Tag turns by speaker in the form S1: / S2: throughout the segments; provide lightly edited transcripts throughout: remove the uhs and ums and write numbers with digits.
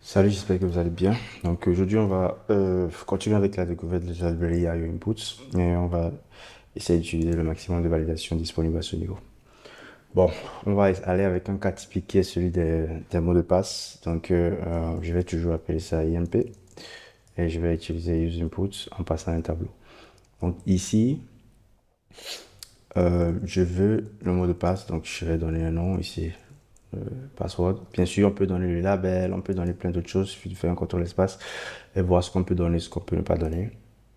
S1: Salut, j'espère que vous allez bien. Donc aujourd'hui, on va continuer avec la découverte de Raspberry IO Inputs et on va essayer d'utiliser le maximum de validation disponible à ce niveau. Bon, on va aller avec un cas typique qui est celui des mots de passe. Donc je vais toujours appeler ça IMP et je vais utiliser Use Inputs en passant un tableau. Donc ici, je veux le mot de passe, donc je vais donner un nom ici, password. Bien sûr, on peut donner le label, on peut donner plein d'autres choses. Il suffit de faire un contrôle espace et voir ce qu'on peut donner, ce qu'on peut ne pas donner.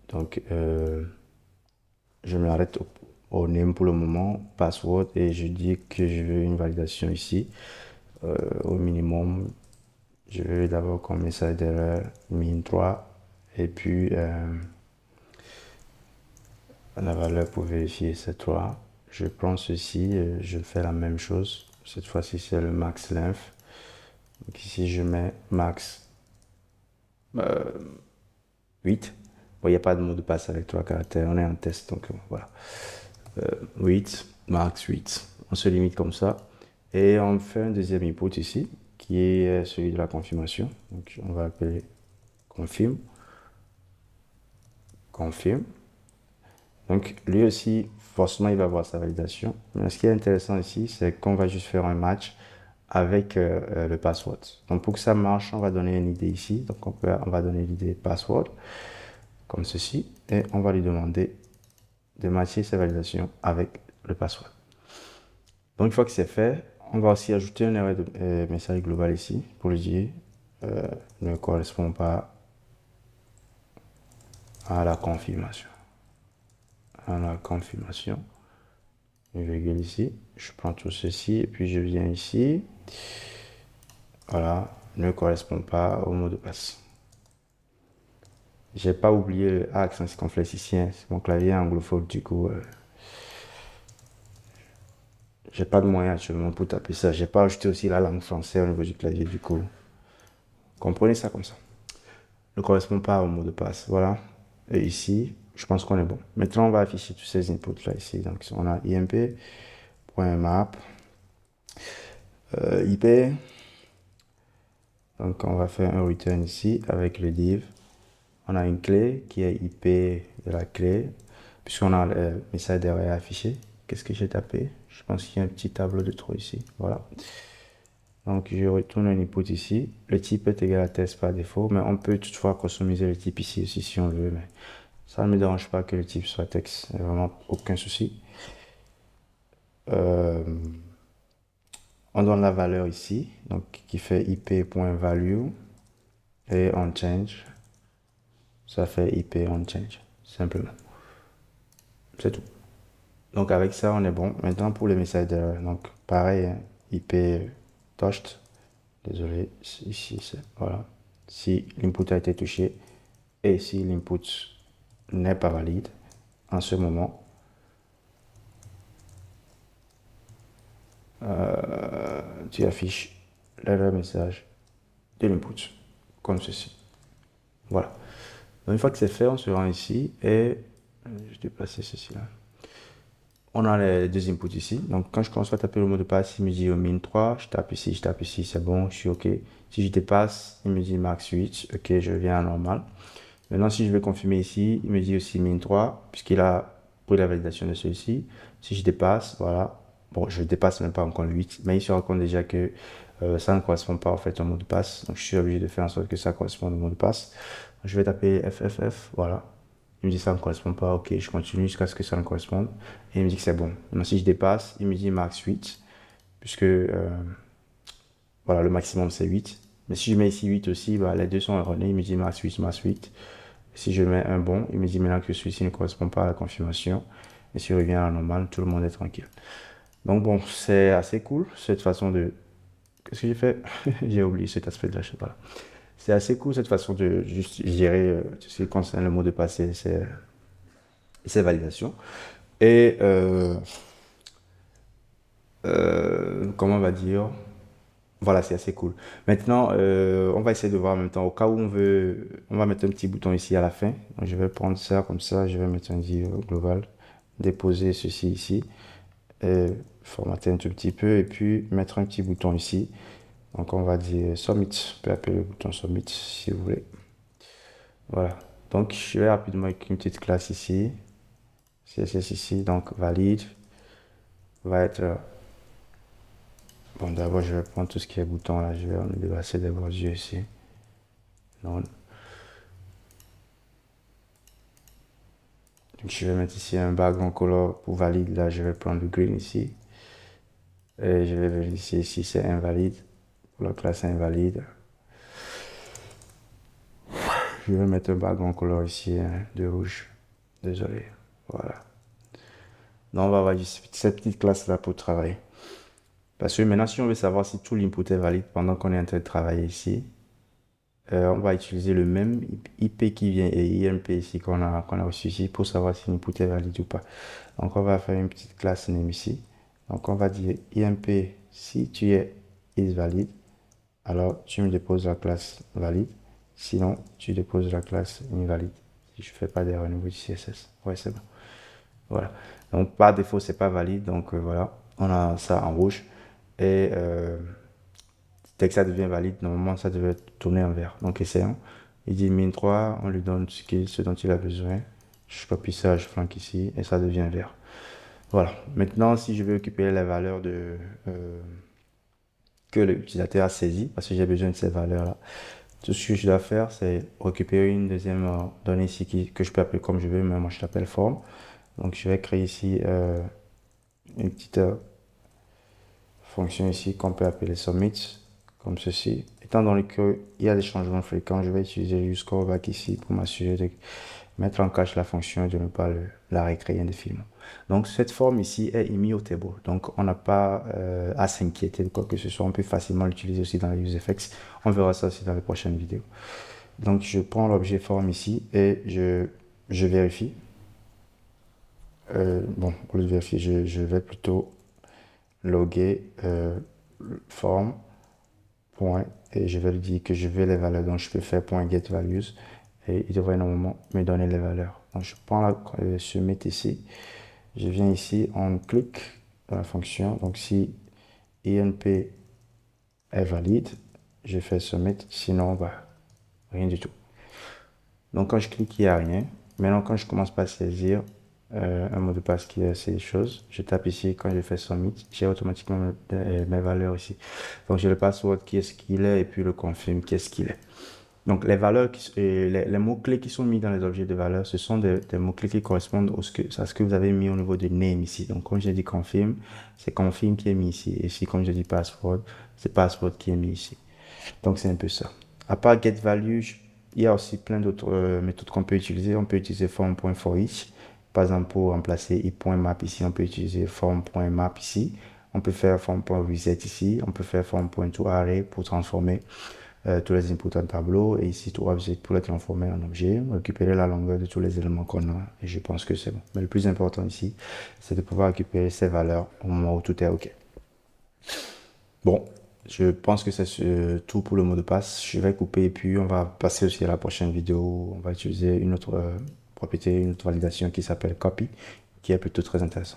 S1: Donc, je m'arrête au name pour le moment, password, et je dis que je veux une validation ici. Au minimum, je veux d'abord qu'on message d'erreur min3 et puis la valeur pour vérifier c'est 3. Je prends ceci, je fais la même chose. Cette fois-ci, c'est le max length. Donc ici, je mets max 8. Bon, il n'y a pas de mot de passe avec 3 caractères. On est en test, donc voilà. 8, max 8. On se limite comme ça. Et on fait un deuxième input ici, qui est celui de la confirmation. Donc on va appeler confirm. Confirm. Donc lui aussi, forcément, il va avoir sa validation. Mais ce qui est intéressant ici, c'est qu'on va juste faire un match avec le password. Donc pour que ça marche, on va donner une idée ici. Donc on va donner l'idée password, comme ceci. Et on va lui demander de matcher sa validation avec le password. Donc une fois que c'est fait, on va aussi ajouter un arrêt de message global ici pour lui dire ne correspond pas à la confirmation. À la confirmation. Une virgule ici. Je prends tout ceci et puis je viens ici. Voilà, ne correspond pas au mot de passe. J'ai pas oublié le accent circonflexe ici. Hein. C'est mon clavier anglophone du coup. J'ai pas de moyen actuellement pour taper ça. J'ai pas ajouté aussi la langue française au niveau du clavier du coup. Comprenez ça comme ça. Ne correspond pas au mot de passe. Voilà. Et ici, je pense qu'on est bon. Maintenant, on va afficher tous ces inputs là ici. Donc, on a imp.map, IP. Donc, on va faire un return ici avec le div. On a une clé qui est IP de la clé, puisqu'on a le message derrière affiché. Qu'est-ce que j'ai tapé? Je pense qu'il y a un petit tableau de trop ici. Voilà. Donc, je retourne un input ici. Le type est égal à test par défaut, mais on peut toutefois customiser le type ici aussi si on veut. Mais ça ne me dérange pas que le type soit texte, il n'y a vraiment aucun souci. Euh, on donne la valeur ici, donc qui fait ip.value et on change. Ça fait ip on change, simplement. C'est tout. Donc avec ça, on est bon. Maintenant pour les messages d'erreur, donc pareil, hein, ip touched. Désolé, ici c'est voilà. Si l'input a été touché et si l'input n'est pas valide, en ce moment, tu affiches l'erreur message de l'input, comme ceci. Voilà. Donc, une fois que c'est fait, on se rend ici et je vais déplacer ceci là. On a les deux inputs ici. Donc, quand je commence à taper le mot de passe, il me dit au min 3, je tape ici, c'est bon, je suis OK. Si je dépasse, il me dit max 8, OK, je viens à normal. Maintenant, si je veux confirmer ici, il me dit aussi min 3, puisqu'il a pris la validation de celui-ci. Si je dépasse, voilà. Bon, je dépasse même pas encore le 8, mais il se rend compte déjà que ça ne correspond pas en fait au mot de passe. Donc, je suis obligé de faire en sorte que ça corresponde au mot de passe. Je vais taper FFF, voilà. Il me dit ça ne correspond pas, ok, je continue jusqu'à ce que ça ne corresponde. Et il me dit que c'est bon. Maintenant, si je dépasse, il me dit max 8, puisque voilà, le maximum c'est 8. Mais si je mets ici 8 aussi, bah, les deux sont erronés. Il me dit max 8, max 8. Si je mets un bon, il me dit maintenant que celui-ci ne correspond pas à la confirmation. Et si je reviens à la normale, tout le monde est tranquille. Donc bon, c'est assez cool cette façon de. Qu'est-ce que j'ai fait? J'ai oublié cet aspect de la chose. Voilà. C'est assez cool cette façon de juste gérer tout ce qui concerne le mot de passe et ses validations. Et comment on va dire? Voilà, c'est assez cool. Maintenant, on va essayer de voir en même temps, au cas où on veut, on va mettre un petit bouton ici à la fin. Donc, je vais prendre ça comme ça, je vais mettre un div global, déposer ceci ici, et formater un tout petit peu, et puis mettre un petit bouton ici. Donc on va dire submit. On peut appeler le bouton submit si vous voulez. Voilà. Donc je vais rapidement avec une petite classe ici. CSS ici. Donc valide va être... Bon, d'abord je vais prendre tout ce qui est bouton là. Je vais me débarrasser des gros yeux ici. Non. Donc je vais mettre ici un background color pour valide. Là je vais prendre le green ici. Et je vais vérifier si c'est invalide. Pour la classe invalide. Je vais mettre un background color ici hein, de rouge. Désolé. Voilà. Donc on va avoir cette petite classe là pour travailler. Parce que maintenant, si on veut savoir si tout l'input est valide pendant qu'on est en train de travailler ici, on va utiliser le même IP qui vient et IMP ici qu'on a reçu ici pour savoir si l'input est valide ou pas. Donc on va faire une petite classe name ici. Donc on va dire IMP si tu es is valide, alors tu me déposes la classe valide. Sinon, tu déposes la classe invalide. Si je ne fais pas d'erreur au niveau du CSS. Ouais, c'est bon. Voilà. Donc par défaut, c'est pas valide. Donc voilà, on a ça en rouge. Et dès que ça devient valide, normalement ça devait tourner en vert. Donc essayons. Il dit min 3, on lui donne ce dont il a besoin. Je copie ça, je flanque ici et ça devient vert. Voilà. Maintenant, si je veux récupérer les valeurs que l'utilisateur a saisi, parce que j'ai besoin de ces valeurs-là, tout ce que je dois faire, c'est récupérer une deuxième donnée ici que je peux appeler comme je veux, mais moi je l'appelle forme. Donc je vais créer ici une petite fonction ici qu'on peut appeler submit, comme ceci. Étant donné qu'il y a des changements fréquents, je vais utiliser jusqu'au back ici pour m'assurer de mettre en cache la fonction et de ne pas la récréer indéfiniment. Donc cette forme ici est immutable, donc on n'a pas à s'inquiéter de quoi que ce soit. On peut facilement l'utiliser aussi dans les UseEffects. On verra ça aussi dans les prochaines vidéos. Donc je prends l'objet forme ici et je vérifie. Bon, pour le vérifier, je vais plutôt loguer forme point et je vais lui dire que je veux les valeurs. Donc je peux faire point get values et il devrait normalement me donner les valeurs. Donc je prends la submit ici, je viens ici, on clique dans la fonction. Donc si INP est valide, je fais submit, sinon bah, rien du tout. Donc quand je clique, il n'y a rien. Maintenant quand je commence par saisir un mot de passe qui est ces choses, je tape ici, quand je fais submit, j'ai automatiquement mes valeurs ici. Donc j'ai le password qui est ce qu'il est et puis le confirme qui est ce qu'il est. Donc les valeurs, les mots-clés qui sont mis dans les objets de valeur, ce sont des mots-clés qui correspondent à ce que vous avez mis au niveau de name ici. Donc comme j'ai dit confirm, c'est confirm qui est mis ici. Et ici, comme j'ai dit password, c'est password qui est mis ici. Donc c'est un peu ça. À part getValue, il y a aussi plein d'autres méthodes qu'on peut utiliser. On peut utiliser form.forEach. Par exemple, pour remplacer i.map ici, on peut utiliser form.map ici. On peut faire form.reset ici. On peut faire form.toArray pour transformer tous les inputs en tableau. Et ici, toObject pour les transformer en objet. Récupérer la longueur de tous les éléments qu'on a. Et je pense que c'est bon. Mais le plus important ici, c'est de pouvoir récupérer ces valeurs au moment où tout est OK. Bon, je pense que c'est tout pour le mot de passe. Je vais couper et puis on va passer aussi à la prochaine vidéo. On va utiliser une autre propriété, une autre validation qui s'appelle copy, qui est plutôt très intéressant.